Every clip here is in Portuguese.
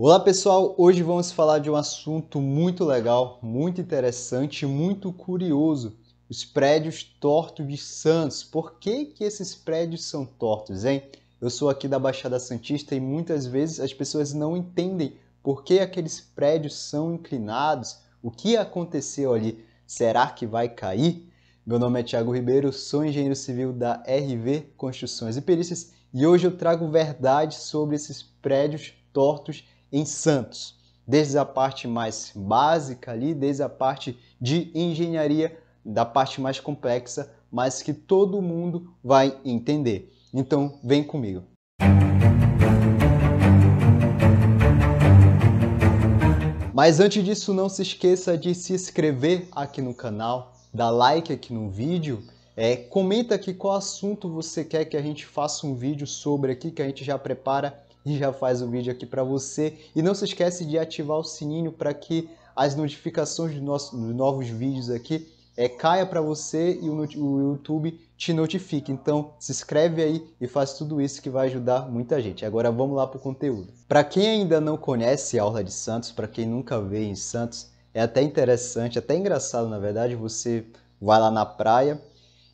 Olá pessoal, hoje vamos falar de um assunto muito legal, muito interessante, muito curioso. Os prédios tortos de Santos. Por que esses prédios são tortos, hein? Eu sou aqui da Baixada Santista e muitas vezes as pessoas não entendem por que aqueles prédios são inclinados, o que aconteceu ali. Será que vai cair? Meu nome é Thiago Ribeiro, sou engenheiro civil da RV Construções e Perícias e hoje eu trago verdades sobre esses prédios tortos em Santos, desde a parte mais básica ali, desde a parte de engenharia, da parte mais complexa, mas que todo mundo vai entender. Então, vem comigo. Mas antes disso, não se esqueça de se inscrever aqui no canal, dar like aqui no vídeo, comenta aqui qual assunto você quer que a gente faça um vídeo sobre aqui, que a gente já prepara e já faz o vídeo aqui para você. E não se esquece de ativar o sininho para que as notificações dos novos vídeos aqui caia para você e o YouTube te notifique. Então se inscreve aí e faz tudo isso que vai ajudar muita gente. Agora vamos lá para o conteúdo. Para quem ainda não conhece a Orla de Santos, para quem nunca veio em Santos, é até interessante, até engraçado na verdade, você vai lá na praia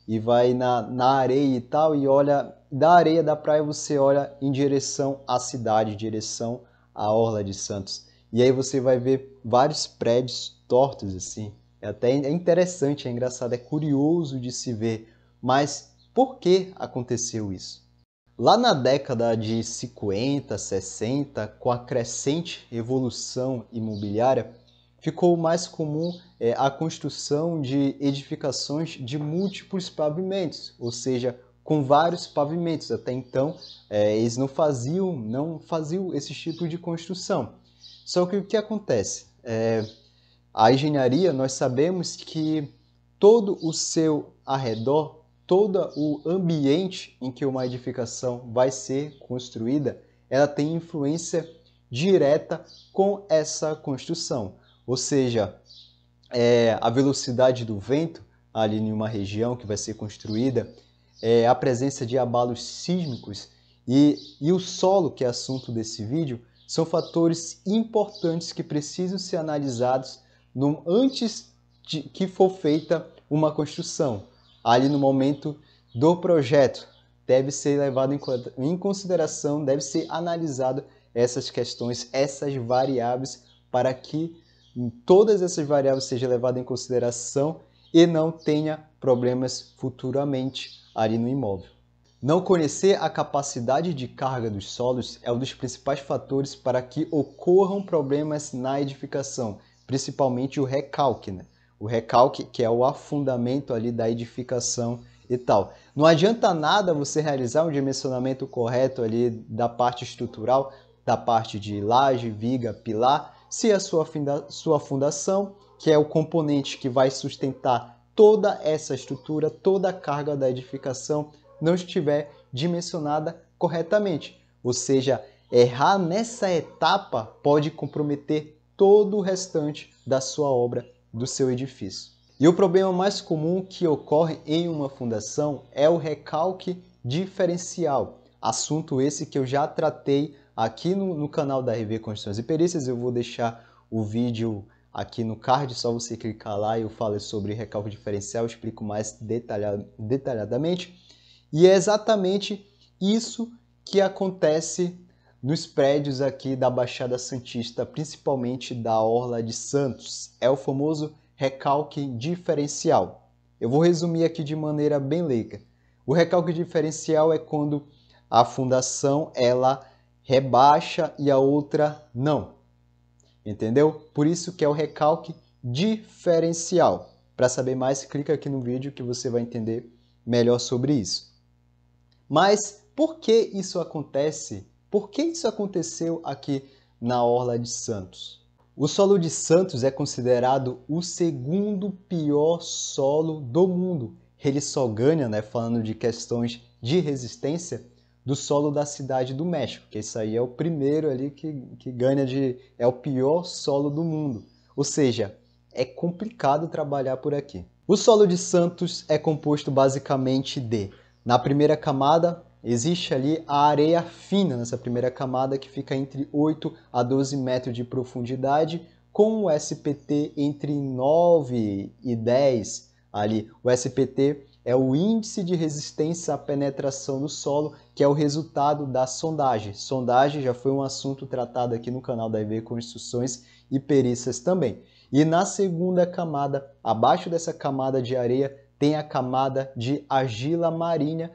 e vai na areia e tal, e olha, da areia da praia você olha em direção à cidade, em direção à Orla de Santos. E aí você vai ver vários prédios tortos assim. É interessante, é engraçado, é curioso de se ver. Mas por que aconteceu isso? Lá na década de 50, 60, com a crescente evolução imobiliária, ficou mais comum a construção de edificações de múltiplos pavimentos, ou seja, com vários pavimentos. Até então, eles não faziam esse tipo de construção. Só que o que acontece? A engenharia, nós sabemos que todo o seu arredor, todo o ambiente em que uma edificação vai ser construída, ela tem influência direta com essa construção. Ou seja, a velocidade do vento ali em uma região que vai ser construída, a presença de abalos sísmicos e o solo, que é assunto desse vídeo, são fatores importantes que precisam ser analisados antes de que for feita uma construção. Ali no momento do projeto, deve ser levado em consideração, deve ser analisado essas questões, essas variáveis, para que todas essas variáveis sejam levadas em consideração e não tenha problemas futuramente ali no imóvel. Não conhecer a capacidade de carga dos solos é um dos principais fatores para que ocorram problemas na edificação, principalmente o recalque, né? O recalque, que é o afundamento ali da edificação e tal. Não adianta nada você realizar um dimensionamento correto ali da parte estrutural, da parte de laje, viga, pilar, se a sua fundação, que é o componente que vai sustentar toda essa estrutura, toda a carga da edificação, não estiver dimensionada corretamente. Ou seja, errar nessa etapa pode comprometer todo o restante da sua obra, do seu edifício. E o problema mais comum que ocorre em uma fundação é o recalque diferencial. Assunto esse que eu já tratei aqui no canal da RV Construções e Perícias. Eu vou deixar o vídeo aqui no card, só você clicar lá e eu falo sobre recalque diferencial, explico mais detalhadamente. E é exatamente isso que acontece nos prédios aqui da Baixada Santista, principalmente da Orla de Santos. É o famoso recalque diferencial. Eu vou resumir aqui de maneira bem leiga. O recalque diferencial é quando a fundação ela rebaixa e a outra não. Entendeu? Por isso que é o recalque diferencial. Para saber mais, clica aqui no vídeo que você vai entender melhor sobre isso. Mas por que isso acontece? Por que isso aconteceu aqui na Orla de Santos? O solo de Santos é considerado o segundo pior solo do mundo. Ele só ganha, né, falando de questões de resistência, do solo da Cidade do México, que isso aí é o primeiro ali que ganha é o pior solo do mundo. Ou seja, é complicado trabalhar por aqui. O solo de Santos é composto basicamente de, na primeira camada, existe ali a areia fina nessa primeira camada que fica entre 8 a 12 metros de profundidade, com o SPT entre 9 e 10 ali. O SPT é o índice de resistência à penetração no solo, que é o resultado da sondagem. Sondagem já foi um assunto tratado aqui no canal da EV Construções e Perícias também. E na segunda camada, abaixo dessa camada de areia, tem a camada de argila marinha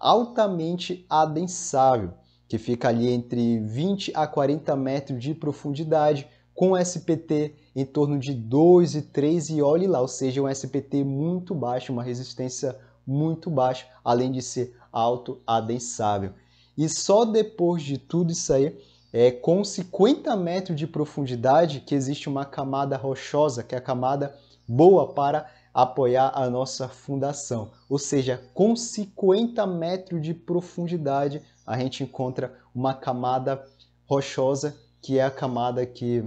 altamente adensável, que fica ali entre 20 a 40 metros de profundidade, com SPT em torno de 2 e 3 e olhe lá, ou seja, um SPT muito baixo, uma resistência muito baixa, além de ser alto adensável. E só depois de tudo isso aí, com 50 metros de profundidade, que existe uma camada rochosa, que é a camada boa para apoiar a nossa fundação. Ou seja, com 50 metros de profundidade, a gente encontra uma camada rochosa, que é a camada que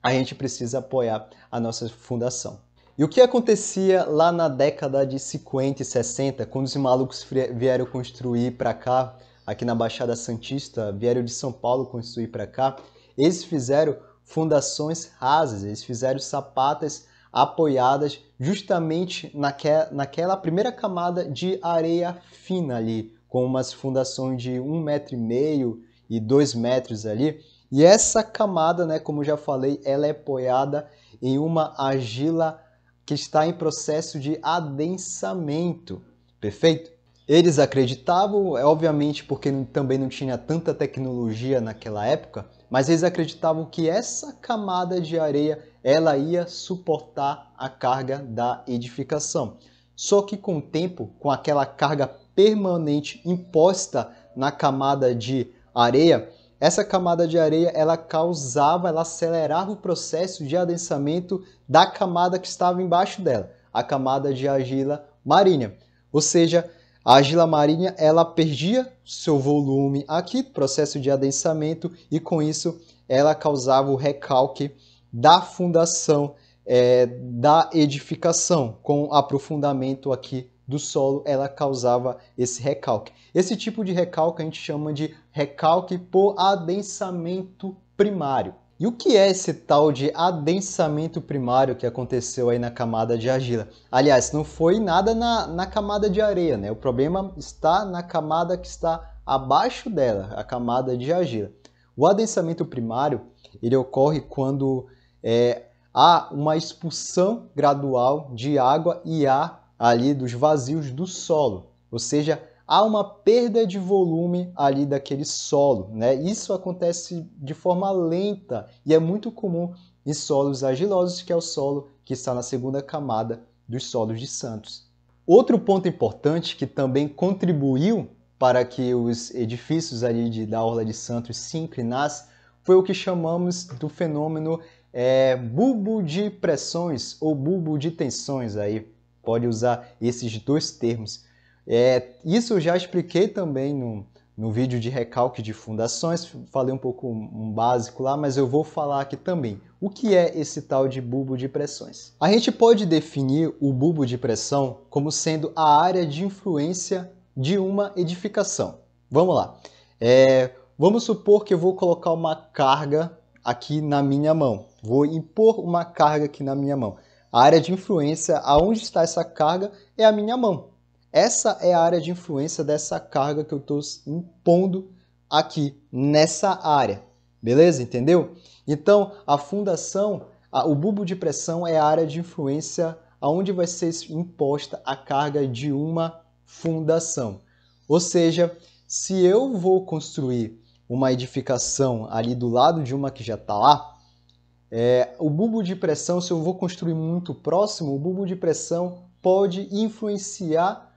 a gente precisa apoiar a nossa fundação. E o que acontecia lá na década de 50 e 60, quando os malucos vieram construir para cá, aqui na Baixada Santista, vieram de São Paulo construir para cá, eles fizeram fundações rasas, eles fizeram sapatas apoiadas justamente naquela primeira camada de areia fina ali, com umas fundações de 1,5 m e 2 metros ali. E essa camada, né, como já falei, ela é apoiada em uma argila que está em processo de adensamento, perfeito? Eles acreditavam, obviamente porque também não tinha tanta tecnologia naquela época, mas eles acreditavam que essa camada de areia ela ia suportar a carga da edificação. Só que com o tempo, com aquela carga permanente imposta na camada de areia, essa camada de areia ela acelerava o processo de adensamento da camada que estava embaixo dela, a camada de argila marinha. Ou seja, a argila marinha ela perdia seu volume aqui, processo de adensamento, e com isso ela causava o recalque da fundação da edificação, com aprofundamento aqui do solo, ela causava esse recalque. Esse tipo de recalque a gente chama de recalque por adensamento primário. E o que é esse tal de adensamento primário que aconteceu aí na camada de argila? Aliás, não foi nada na camada de areia, né? O problema está na camada que está abaixo dela, a camada de argila. O adensamento primário, ele ocorre quando há uma expulsão gradual de água e ar ali dos vazios do solo, ou seja, há uma perda de volume ali daquele solo, né? Isso acontece de forma lenta e é muito comum em solos argilosos, que é o solo que está na segunda camada dos solos de Santos. Outro ponto importante que também contribuiu para que os edifícios ali da Orla de Santos se inclinassem foi o que chamamos do fenômeno bulbo de pressões ou bulbo de tensões aí. Pode usar esses dois termos. Isso eu já expliquei também no vídeo de recalque de fundações, falei um pouco um básico lá, mas eu vou falar aqui também. O que é esse tal de bulbo de pressões? A gente pode definir o bulbo de pressão como sendo a área de influência de uma edificação. Vamos lá. Vamos supor que eu vou colocar uma carga aqui na minha mão. Vou impor uma carga aqui na minha mão. A área de influência, aonde está essa carga, é a minha mão. Essa é a área de influência dessa carga que eu estou impondo aqui, nessa área. Beleza? Entendeu? Então, a fundação, o bulbo de pressão é a área de influência aonde vai ser imposta a carga de uma fundação. Ou seja, se eu vou construir uma edificação ali do lado de uma que já está lá, o bulbo de pressão, se eu vou construir muito próximo, o bulbo de pressão pode influenciar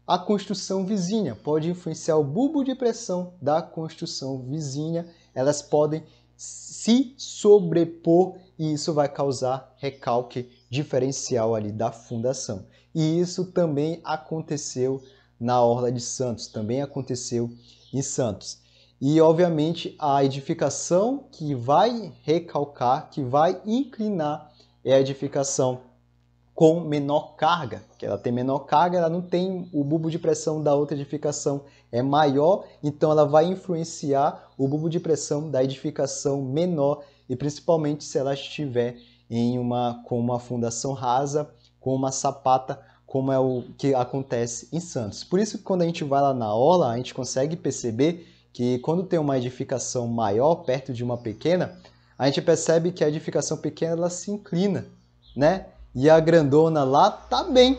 a construção vizinha, pode influenciar o bulbo de pressão da construção vizinha, elas podem se sobrepor e isso vai causar recalque diferencial ali da fundação. E isso também aconteceu na Orla de Santos, também aconteceu em Santos. E, obviamente, a edificação que vai recalcar, que vai inclinar, é a edificação com menor carga, que ela tem menor carga, ela não tem o bulbo de pressão da outra edificação é maior, então ela vai influenciar o bulbo de pressão da edificação menor, e principalmente se ela estiver com uma fundação rasa, com uma sapata, como é o que acontece em Santos. Por isso que quando a gente vai lá na orla, a gente consegue perceber que quando tem uma edificação maior perto de uma pequena, a gente percebe que a edificação pequena ela se inclina, né? E a grandona lá tá bem.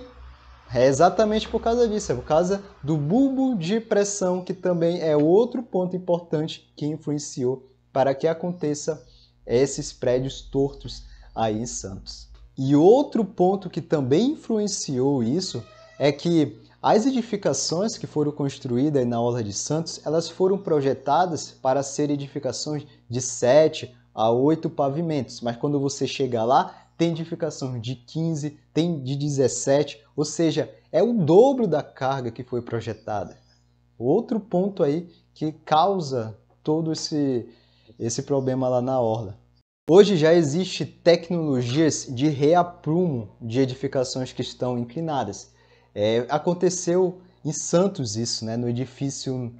É exatamente por causa disso, é por causa do bulbo de pressão, que também é outro ponto importante que influenciou para que aconteça esses prédios tortos aí em Santos. E outro ponto que também influenciou isso é que as edificações que foram construídas na Orla de Santos, elas foram projetadas para ser edificações de 7 a 8 pavimentos, mas quando você chega lá, tem edificações de 15, tem de 17, ou seja, é o dobro da carga que foi projetada. Outro ponto aí que causa todo esse problema lá na orla. Hoje já existe tecnologias de reaprumo de edificações que estão inclinadas. Aconteceu em Santos isso, né? No edifício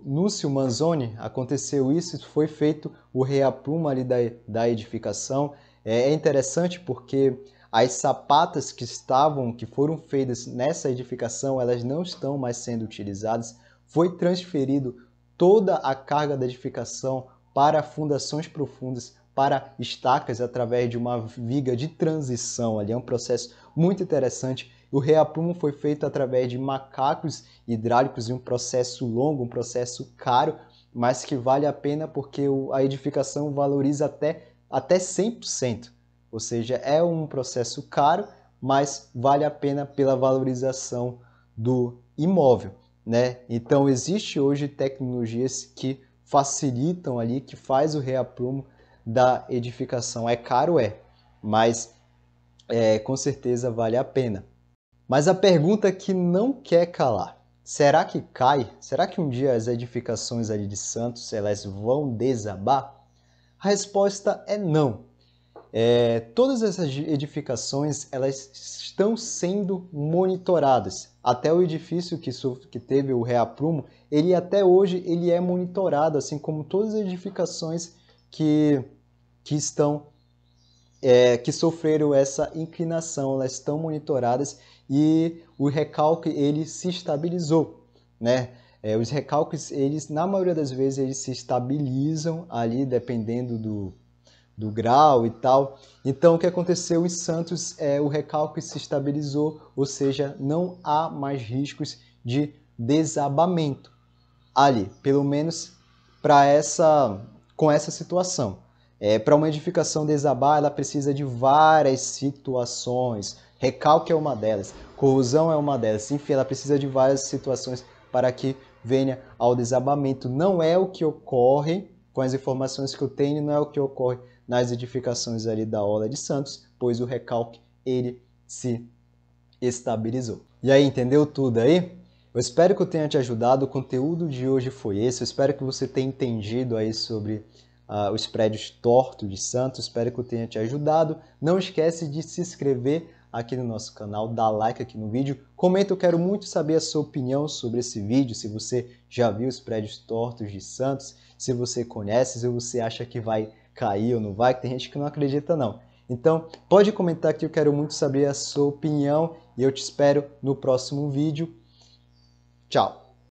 Núcio Manzoni aconteceu isso, foi feito o reaprumo ali da edificação. É interessante porque as sapatas que foram feitas nessa edificação, elas não estão mais sendo utilizadas. Foi transferido toda a carga da edificação para fundações profundas, para estacas através de uma viga de transição. Ali é um processo muito interessante. O reaprumo foi feito através de macacos hidráulicos em um processo longo, um processo caro, mas que vale a pena porque a edificação valoriza até 100%. Ou seja, é um processo caro, mas vale a pena pela valorização do imóvel, né? Então, existe hoje tecnologias que facilitam ali, que faz o reaprumo da edificação. É caro, mas com certeza vale a pena. Mas a pergunta que não quer calar, será que cai? Será que um dia as edificações ali de Santos elas vão desabar? A resposta é não. Todas essas edificações elas estão sendo monitoradas. Até o edifício que teve o reaprumo, ele até hoje ele é monitorado, assim como todas as edificações que que sofreram essa inclinação, elas estão monitoradas e o recalque ele se estabilizou, né? Os recalques, eles na maioria das vezes eles se estabilizam ali dependendo do grau e tal. Então, o que aconteceu em Santos o recalque se estabilizou, ou seja, não há mais riscos de desabamento ali, pelo menos com essa situação. Para uma edificação desabar, ela precisa de várias situações. Recalque é uma delas, corrosão é uma delas. Enfim, ela precisa de várias situações para que venha ao desabamento. Não é o que ocorre, com as informações que eu tenho, não é o que ocorre nas edificações ali da Orla de Santos, pois o recalque ele se estabilizou. E aí, entendeu tudo aí? Eu espero que eu tenha te ajudado. O conteúdo de hoje foi esse. Eu espero que você tenha entendido aí sobre os prédios tortos de Santos. Espero que eu tenha te ajudado. Não esquece de se inscrever aqui no nosso canal, dar like aqui no vídeo. Comenta, eu quero muito saber a sua opinião sobre esse vídeo, se você já viu os prédios tortos de Santos, se você conhece, se você acha que vai cair ou não vai, que tem gente que não acredita não. Então, pode comentar aqui, eu quero muito saber a sua opinião e eu te espero no próximo vídeo. Tchau!